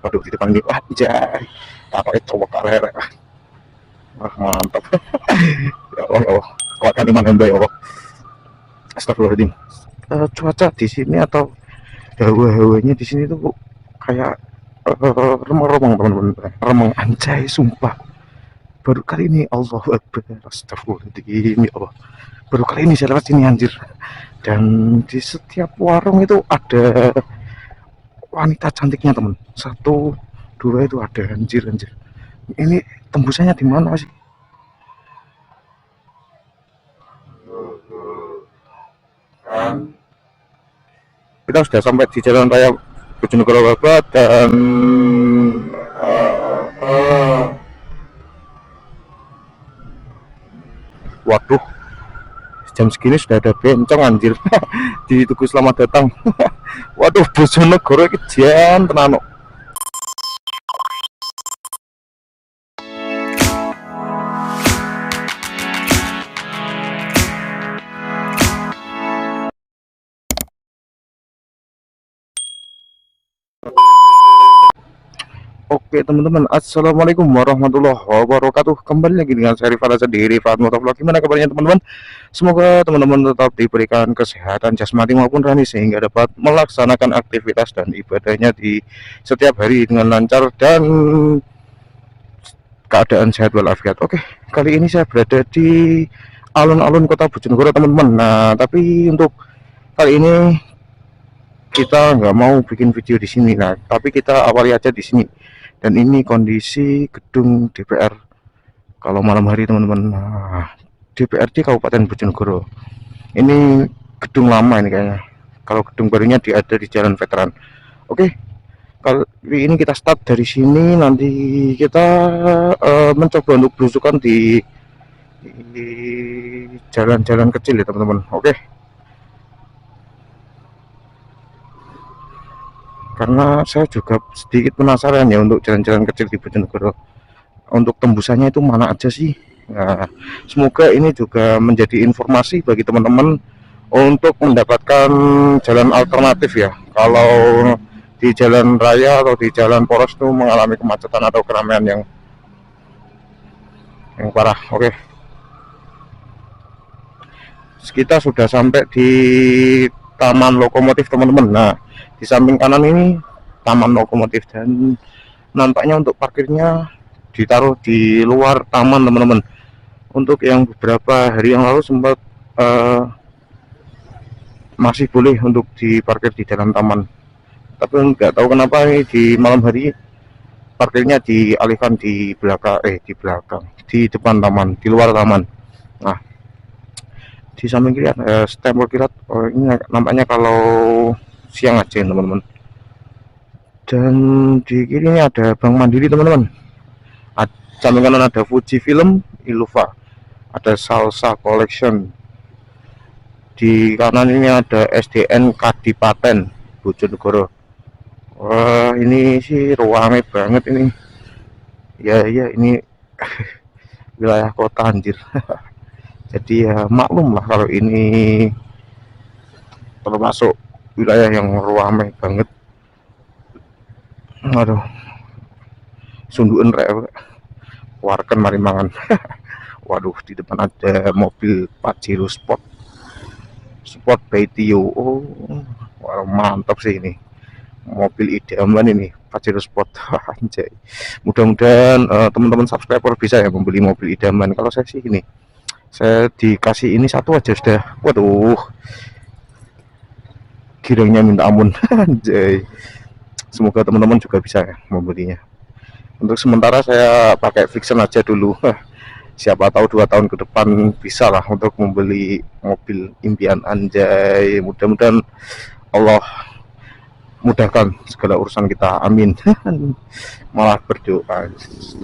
Waduh, di depan ini anjay, apa itu kali mantap. Ya Allah, ya Allah, kuatkan iman hamba ya Allah. Astagfirullahaladzim. Cuaca di sini atau hawa-hawanya di sini tuh kayak remang-remang teman-teman, remang anjay sumpah. Baru kali ini, Allahu Akbar, astagfirullahaladzim ya Allah, baru kali ini saya lewat sini anjir. Dan di setiap warung itu ada wanita cantiknya teman, satu dua itu ada, anjir anjir. Ini tembusannya di mana sih? Kita sudah sampai di Jalan Raya Bojonegoro Babat dan waduh, jam segini sudah ada bencong anjir. Di Tugu Selamat Datang. Waduh, Bojonegoro iki jan tenan. Oke teman-teman, assalamualaikum warahmatullahi wabarakatuh. Kembali lagi dengan saya Rifat sendiri, Rifat Motovlog. Gimana kabarnya teman-teman? Semoga teman-teman tetap diberikan kesehatan jasmani maupun rohani sehingga dapat melaksanakan aktivitas dan ibadahnya di setiap hari dengan lancar dan keadaan sehat walafiat. Oke, kali ini saya berada di alun-alun kota Bojonegoro teman-teman. Nah, tapi untuk kali ini kita nggak mau bikin video di sini, nah tapi kita awali aja di sini. Dan ini kondisi gedung DPR kalau malam hari teman-teman. Nah, DPRD Kabupaten Bojonegoro ini gedung lama ini kayaknya, kalau gedung barunya ada di Jalan Veteran. Oke, kali ini kita start dari sini, nanti kita mencoba untuk belusukan di jalan-jalan kecil ya teman-teman. Oke, karena saya juga sedikit penasaran ya untuk jalan-jalan kecil di Bojonegoro, untuk tembusannya itu mana aja sih. Nah, semoga ini juga menjadi informasi bagi teman-teman untuk mendapatkan jalan alternatif ya, kalau di jalan raya atau di jalan poros itu mengalami kemacetan atau keramaian yang parah. Oke, kita sudah sampai di Taman Lokomotif teman-teman. Nah, di samping kanan ini Taman Lokomotif dan nampaknya untuk parkirnya ditaruh di luar taman teman-teman. Untuk yang beberapa hari yang lalu sempat masih boleh untuk diparkir di dalam taman, tapi nggak tahu kenapa ini di malam hari parkirnya dialihkan di belakang, di depan taman, di luar taman. Nah, di samping kiri ada stempel kilat. Ini nampaknya kalau siang aja teman-teman. Dan di kiri ini ada Bank Mandiri teman-teman. Samping kanan ada Fuji Film, Illuva, ada Salsa Collection. Di kanan ini ada SDN Kadipaten Bojonegoro. Wah, ini sih ramai banget ini. Ya ini wilayah kota anjir. Jadi ya maklum lah kalau ini termasuk wilayah yang ramai banget. Aduh, sundukan rek warken mari mangan. Waduh, di depan ada mobil Pajero Sport by Tio. Oh, wah, mantap sih ini mobil idaman ini, Pajero Sport. Anjay, mudah-mudahan teman-teman subscriber bisa ya membeli mobil idaman. Kalau saya sih ini, saya dikasih ini satu aja sudah, waduh, kiranya minta ampun. Anjay, semoga teman-teman juga bisa ya membelinya. Untuk sementara saya pakai Vixen aja dulu. Siapa tahu 2 tahun ke depan bisa lah untuk membeli mobil impian anjay. Mudah-mudahan Allah mudahkan segala urusan kita, amin. Malah berdoa,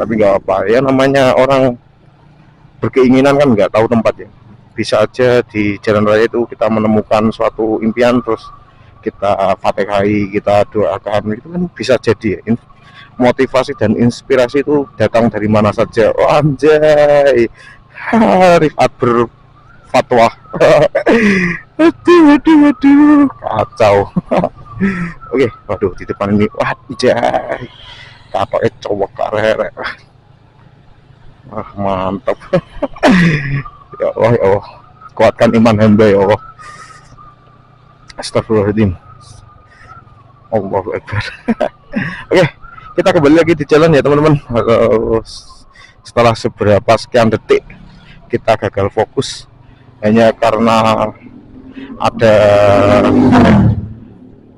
tapi nggak apa ya, namanya orang berkeinginan kan nggak tahu tempatnya. Bisa aja di jalan raya itu kita menemukan suatu impian, terus kita fatihai, kita doakan, itu kan bisa jadi ya. Motivasi dan inspirasi itu datang dari mana saja. Oh anjay, Rifat berfatwa. Aduh, kacau. Oke, waduh di depan ini wajah kapoknya cowok karek. Wah, mantap. Ya Allah, ya Allah. Kuatkan iman hamba ya Allah. Astagfirullahaladzim. Allahu Akbar. Oke, kita kembali lagi di jalan ya teman-teman. Setelah seberapa sekian detik kita gagal fokus hanya karena ada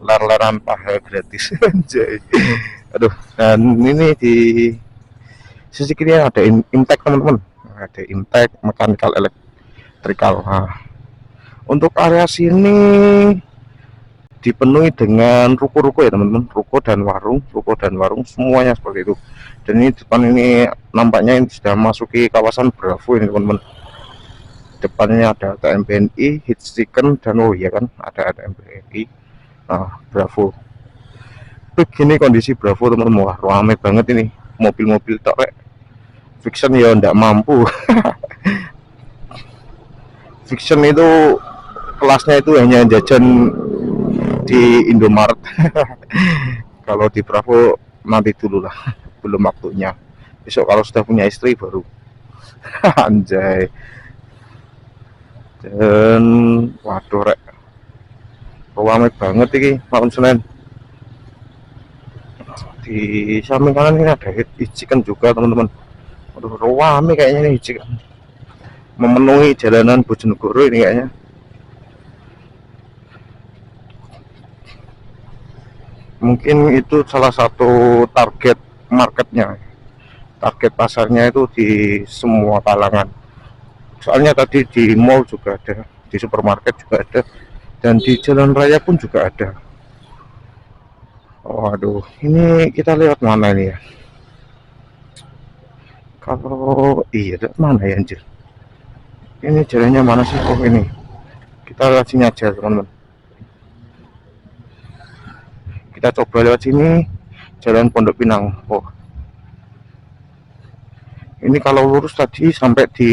ler-leran paha gratis. Aduh, dan ini di sisi kiri ada Imtek teman-teman, ada Imtek mechanical electrical. Nah, untuk area sini dipenuhi dengan ruko-ruko ya teman-teman, ruko dan warung semuanya seperti itu. Dan ini depan ini nampaknya ini sudah masuki kawasan Bravo ini teman-teman. Depannya ada ATM BNI, Hits Chicken, dan oh iya kan ada ATM BNI. Nah, Bravo. Begini kondisi Bravo teman-teman, wah ramai banget ini, mobil-mobil tok. Fiction ya ndak mampu. Fiction itu kelasnya itu hanya jajan di Indomaret. Kalau di Bravo nanti dulu lah, belum waktunya. Besok kalau sudah punya istri baru. Anjay. Dan waduh rek, ramai banget ini malam Senin. Di samping kanan ini ada Chicken juga teman-teman. Waduh ramai kayaknya nih Chicken, memenuhi jalanan Bojonegoro ini kayaknya. Mungkin itu salah satu target marketnya, target pasarnya itu di semua kalangan. Soalnya tadi di mall juga ada, di supermarket juga ada, dan di jalan raya pun juga ada. Waduh, ini kita lewat mana ini ya? Kalau iya lewat mana ya anjir? Ini jalannya mana sih? Oh ini. Kita lewat sini aja teman-teman. Kita coba lewat sini, jalan Pondok Pinang. Oh, ini kalau lurus tadi sampai di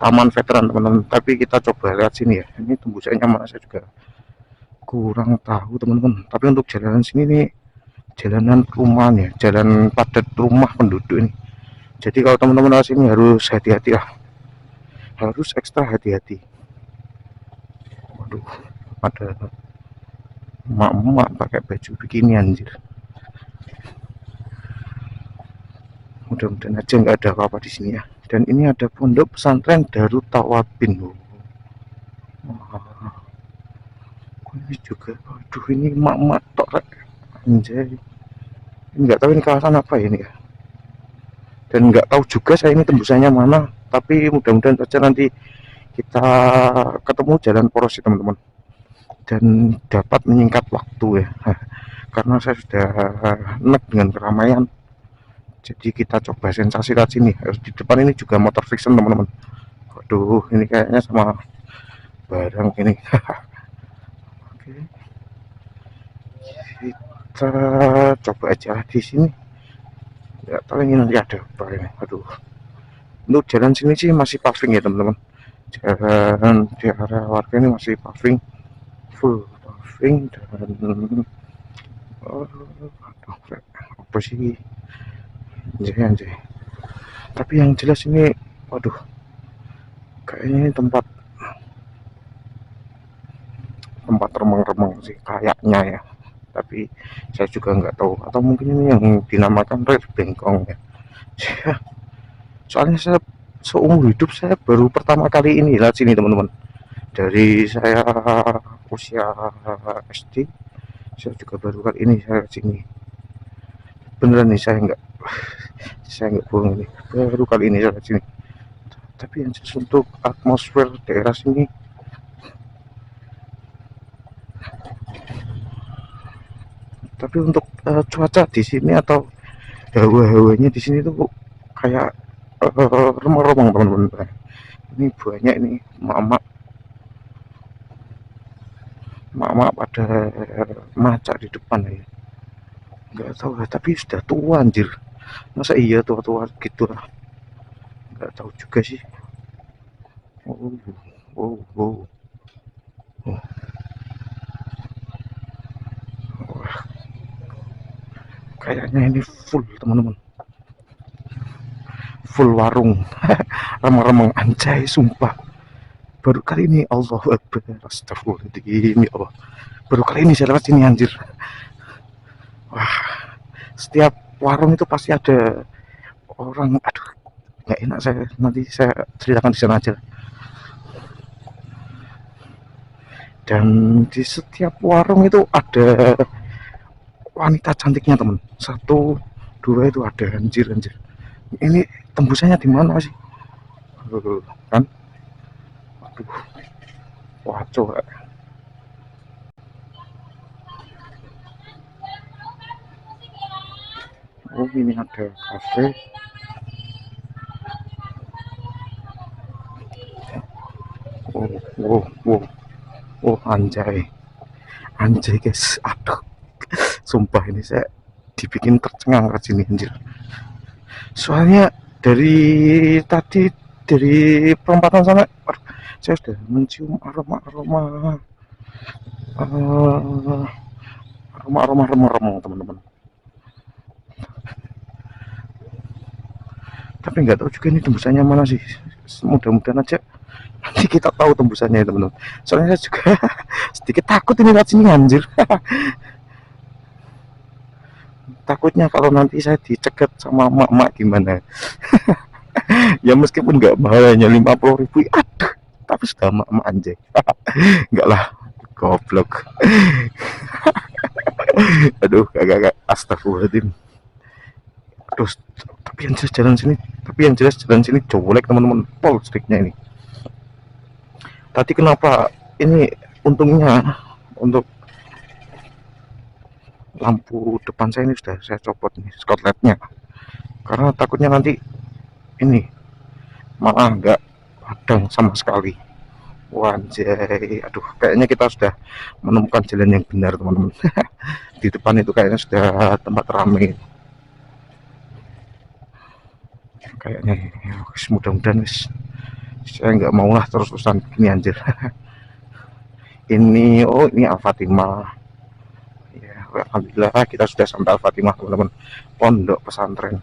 Taman Veteran teman-teman, tapi kita coba lewat sini ya. Ini tembusannya mana saya juga kurang tahu teman-teman. Tapi untuk jalanan sini nih jalanan perumahan ya, jalan padat rumah penduduk ini. Jadi kalau teman-teman lewat sini harus hati-hati lah, harus ekstra hati-hati. Waduh, ada emak-emak pakai baju bikini anjir. Mudah-mudahan aja nggak ada apa-apa di sini ya. Dan ini ada pondok pesantren Darut Tawabin. Wah, ini juga, waduh ini emak-emak tok rek. Anjay. Ini nggak tahu ini kawasan apa ini ya. Dan nggak tahu juga saya ini tembusannya mana. Tapi mudah-mudahan saja nanti kita ketemu jalan poros ya teman-teman. Dan dapat menyingkat waktu ya. Karena saya sudah enek dengan keramaian. Jadi kita coba sensasi lewat sini. Di depan ini juga motor fiction teman-teman. Waduh, ini kayaknya sama barang ini. Oke, kita coba aja di sini. Ya, tahu ini nanti ada apa ini. Waduh, untuk jalan sini sih masih paving ya teman-teman. Jalan di area warga ini masih paving, full paving. Dan apa sih anjay. Tapi yang jelas ini waduh kayaknya ini tempat remang-remang sih kayaknya ya, tapi saya juga nggak tahu, atau mungkin ini yang dinamakan red bengkong ya. Soalnya saya seumur hidup saya baru pertama kali ini lihat sini teman-teman. Dari saya usia SD saya juga baru kali ini saya lihat sini, beneran nih, saya nggak bohong, ini baru kali ini saya lihat sini. Tapi yang jelas untuk atmosfer daerah sini tapi untuk cuaca di sini atau hawa-hawanya di sini tuh kayak remang-remang teman-teman. Ini banyak ini mama pada macak di depan ya. Nggak tahu lah, tapi sudah tua anjir. Masa iya tua-tua gitu lah. Nggak tahu juga sih. Oh, oh, oh. Oh. kayaknya ini full teman-teman, full warung. Remang-remang anjay, sumpah baru kali ini, Allahu Akbar, astagfirullahaladzim, ya Allah, baru kali ini saya lewat sini anjir. Wah, setiap warung itu pasti ada orang, aduh nggak enak, saya nanti saya ceritakan di sana aja. Dan di setiap warung itu ada wanita cantiknya teman, satu dua itu ada, anjir anjir. Ini tembusannya di mana sih? Kan, aduh, wah coba. Oh ini ada kafe. Oh, oh, oh, oh, anjay, anjay guys, aduh, sumpah ini saya dibikin tercengang ke sini anjir. Soalnya dari tadi, dari perempatan sana, saya sudah mencium aroma-aroma, aroma-aroma remang-remang teman-teman. Tapi nggak tahu juga ini tembusannya mana sih. Mudah-mudahan aja nanti kita tahu tembusannya ya teman-teman. Soalnya saya juga sedikit takut ini lewat sini anjir. Takutnya kalau nanti saya dicegat sama mak-mak gimana. Ya meskipun nggak mahal, hanya 50.000, aduh, tapi sudah mak-mak anjay. Enggak lah, goblok. Aduh, agak astagfirullahaladzim. Terus tapi yang jelas jalan sini colek teman-teman, pol striknya ini. Tadi kenapa ini, untungnya untuk lampu depan saya ini sudah saya copot nih skotletnya, karena takutnya nanti ini malah nggak padang sama sekali. Wanjay, aduh, kayaknya kita sudah menemukan jalan yang benar teman-teman. Di depan itu kayaknya sudah tempat ramai kayaknya. Mudah-mudahan saya nggak mau lah terus-terusan begini anjir. Ini, oh ini Al-Fatimah ya, alhamdulillah kita sudah sampai Al-Fatimah teman-teman, pondok pesantren.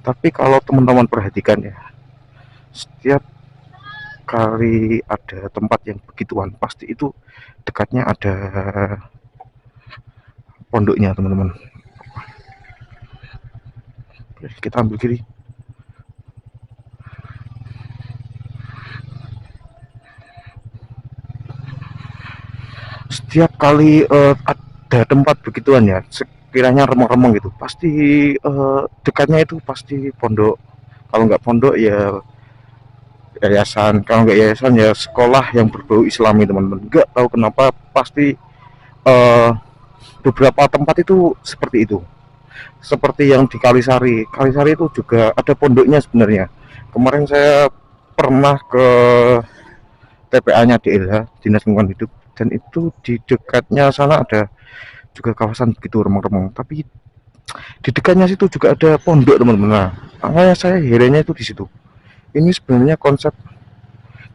Tapi kalau teman-teman perhatikan ya, setiap kali ada tempat yang begituan pasti itu dekatnya ada pondoknya teman-teman. Kita ambil kiri. Setiap kali ada tempat begituan ya, sekiranya remang-remang gitu, pasti dekatnya itu pasti pondok. Kalau nggak pondok ya yayasan, kalau nggak yayasan ya sekolah yang berbau Islami teman-teman. Nggak tahu kenapa pasti beberapa tempat itu seperti itu. Seperti yang di Kalisari, Kalisari itu juga ada pondoknya sebenarnya. Kemarin saya pernah ke TPA-nya DLH, Dinas Lingkungan Hidup, dan itu di dekatnya sana ada juga kawasan begitu remang-remang, tapi di dekatnya situ juga ada pondok teman-teman. Nah, makanya saya herannya itu di situ. Ini sebenarnya konsep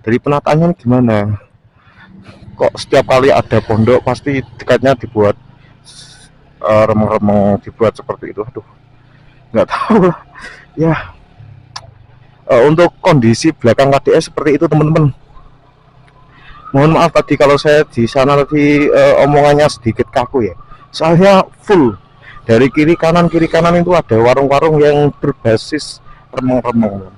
dari penataannya gimana? Kok setiap kali ada pondok pasti dekatnya dibuat remang-remang, dibuat seperti itu? Aduh, nggak tahu lah. Ya, untuk kondisi belakang KDS seperti itu teman-teman. Mohon maaf tadi kalau saya di sana tadi omongannya sedikit kaku ya. Soalnya full dari kiri kanan itu ada warung-warung yang berbasis remang-remang.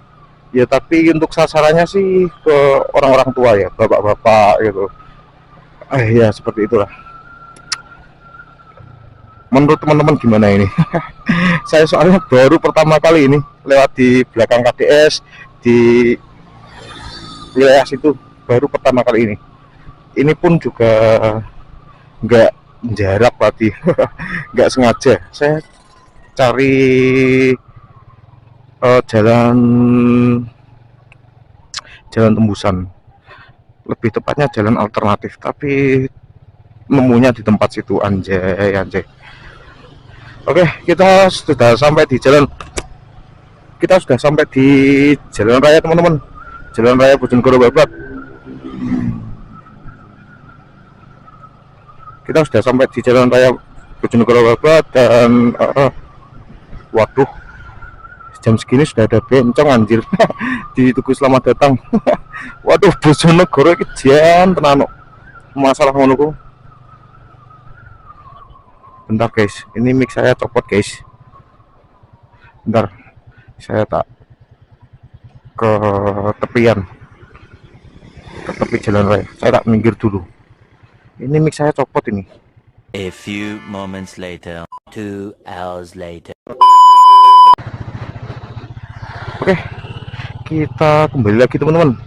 Ya tapi untuk sasarannya sih ke orang-orang tua ya, bapak-bapak gitu. Ya seperti itulah. Menurut teman-teman gimana ini? Saya soalnya baru pertama kali ini lewat di belakang KDS di wilayah situ, baru pertama kali ini. Ini pun juga nggak jarak tadi, nggak sengaja. Saya cari jalan tembusan, lebih tepatnya jalan alternatif, tapi nemunya di tempat situ. Anjay. Oke, kita sudah sampai di jalan raya teman-teman, jalan raya Bojonegoro Babat. Kita sudah sampai di jalan raya Bojonegoro Babat dan waduh, jam segini sudah ada bencong anjir di Tugu Selamat Datang. Waduh, Bojonegoro iki jan tenan masalah ngono ku. Bentar guys, ini mic saya copot guys. Bentar, saya tak ke tepian, ke tepi jalan raya. Saya tak minggir dulu. Ini mic saya copot ini. A few moments later, 2 hours later. Oke, kita kembali lagi teman-teman.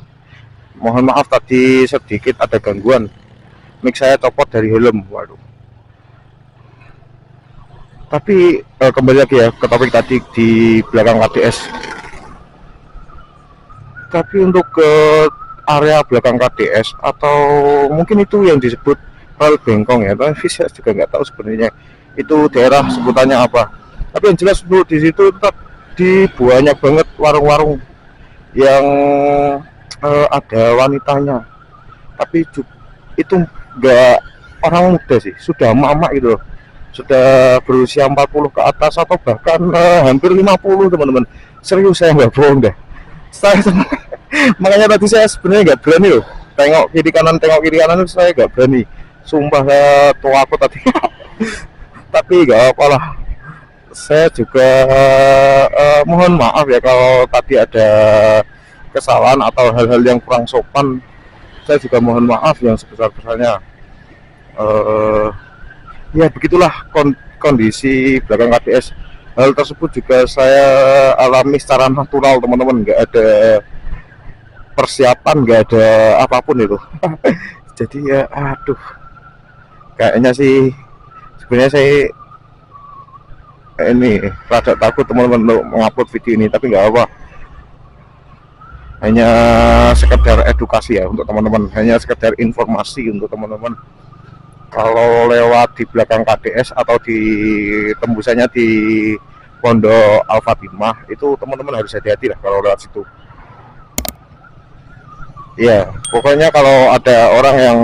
Mohon maaf tadi sedikit ada gangguan. Mic saya copot dari helm. Waduh. Tapi kembali lagi ya ke topik tadi di belakang KDS. Tapi untuk ke area belakang KDS atau mungkin itu yang disebut Hal Bengkong ya, tapi saya juga nggak tahu sebenarnya itu daerah sebutannya apa. Tapi yang jelas dulu di situ tetap di banyak banget warung-warung yang ada wanitanya. Tapi itu nggak orang muda sih, sudah mama gitu loh, sudah berusia 40 ke atas atau bahkan hampir 50 teman-teman. Serius, saya nggak bohong deh. Makanya tadi saya sebenarnya nggak berani loh, tengok kiri kanan itu saya nggak berani. Sumpah saya tua aku tadi. Tapi nggak apalah, saya juga mohon maaf ya kalau tadi ada kesalahan atau hal-hal yang kurang sopan. Saya juga mohon maaf yang sebesar-besarnya. Ya begitulah kondisi belakang KDS. Hal tersebut juga saya alami secara natural teman-teman, nggak ada persiapan, nggak ada apapun itu. Jadi ya aduh, kayaknya sih sebenarnya saya ini rada takut teman-teman untuk mengupload video ini, tapi nggak apa, hanya sekedar edukasi ya untuk teman-teman, hanya sekedar informasi untuk teman-teman. Kalau lewat di belakang KDS atau di tembusannya di Pondok Al Fatimah itu teman-teman harus hati-hati lah kalau lewat situ. Ya pokoknya kalau ada orang yang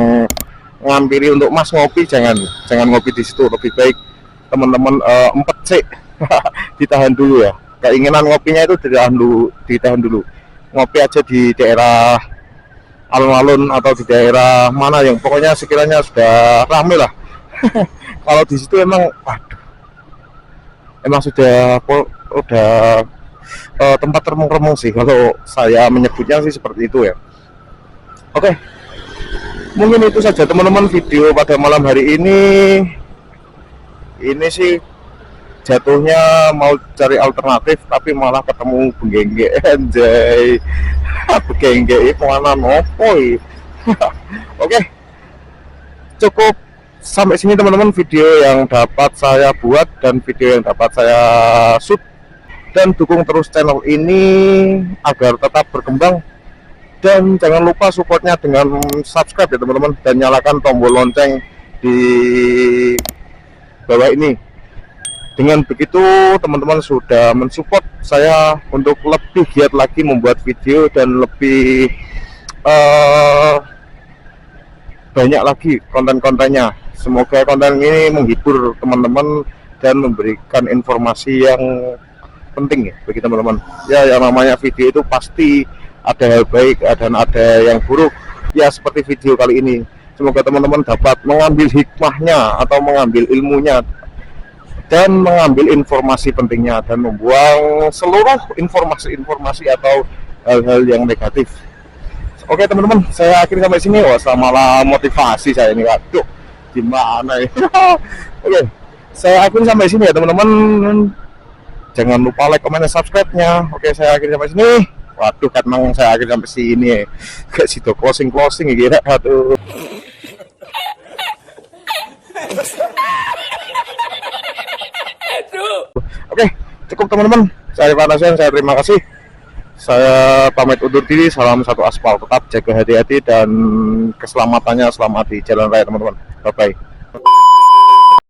ngampiri untuk mas ngopi, jangan ngopi di situ. Lebih baik teman-teman empet sih. Ditahan dulu ya, keinginan ngopinya itu ditahan dulu. Ngopi aja di daerah alun-alun atau di daerah mana yang pokoknya sekiranya sudah rame lah. Kalau di situ emang waduh, emang sudah tempat remung-remung sih kalau saya menyebutnya sih seperti itu ya. Oke, mungkin itu saja teman-teman video pada malam hari ini. Ini sih jatuhnya mau cari alternatif tapi malah ketemu benggengge anjay. Benggengge kemana nopoi. Oke, cukup sampai sini teman-teman video yang dapat saya buat dan video yang dapat saya shoot. Dan dukung terus channel ini agar tetap berkembang. Dan jangan lupa supportnya dengan subscribe ya teman-teman, dan nyalakan tombol lonceng di bawah ini. Dengan begitu teman-teman sudah mensupport saya untuk lebih giat lagi membuat video dan lebih banyak lagi konten-kontennya. Semoga konten ini menghibur teman-teman dan memberikan informasi yang penting ya bagi teman-teman. Ya yang namanya video itu pasti ada hal baik dan ada yang buruk ya, seperti video kali ini. Semoga teman-teman dapat mengambil hikmahnya atau mengambil ilmunya dan mengambil informasi pentingnya dan membuang seluruh informasi-informasi atau hal-hal yang negatif. Oke teman-teman, saya akhiri sampai sini. Wah, malah motivasi saya ini, waduh gimana ya. Oke, saya akhiri sampai sini ya teman-teman. Jangan lupa like, comment, dan subscribe-nya. Oke, saya akhiri sampai sini. Waduh, kan memang saya akhir sampai sini ya. Gak situ closing ya kira. Aduh. Oke, cukup teman-teman. Saya Panasian, saya terima kasih. Saya pamit undur diri. Salam satu aspal. Tetap jaga hati-hati dan keselamatannya selama di jalan raya teman-teman. Bye-bye.